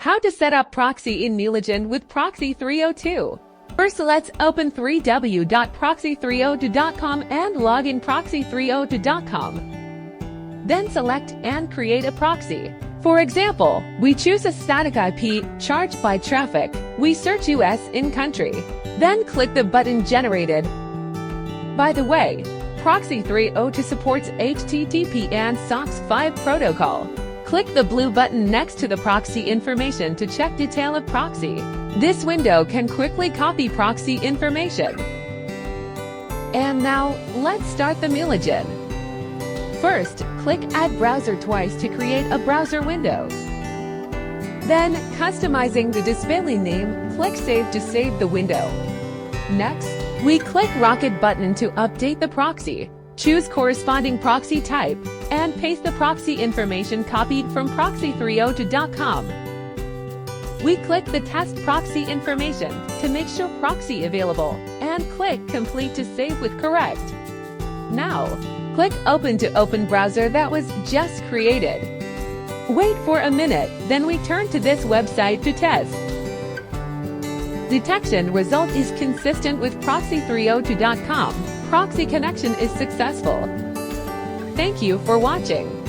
How to set up proxy in MuLogin with Proxy302. First, let's open www.proxy302.com and log in proxy302.com. Then select and create a proxy. For example, we choose a static IP charged by traffic. We search US in country. Then click the button generated. By the way, Proxy302 supports HTTP and SOX 5 protocol. Click the blue button next to the proxy information to check detail of proxy. This window can quickly copy proxy information. And now, let's start the MuLogin. First, click Add Browser twice to create a browser window. Then, customizing the display name, click Save to save the window. Next, we click Rocket button to update the proxy. Choose corresponding proxy type, and paste the proxy information copied from proxy302.com. We click the test proxy information to make sure proxy available, and click Complete to save with correct. Now, click Open to open browser that was just created. Wait for a minute, then return to this website to test. Detection result is consistent with proxy302.com. Proxy connection is successful. Thank you for watching.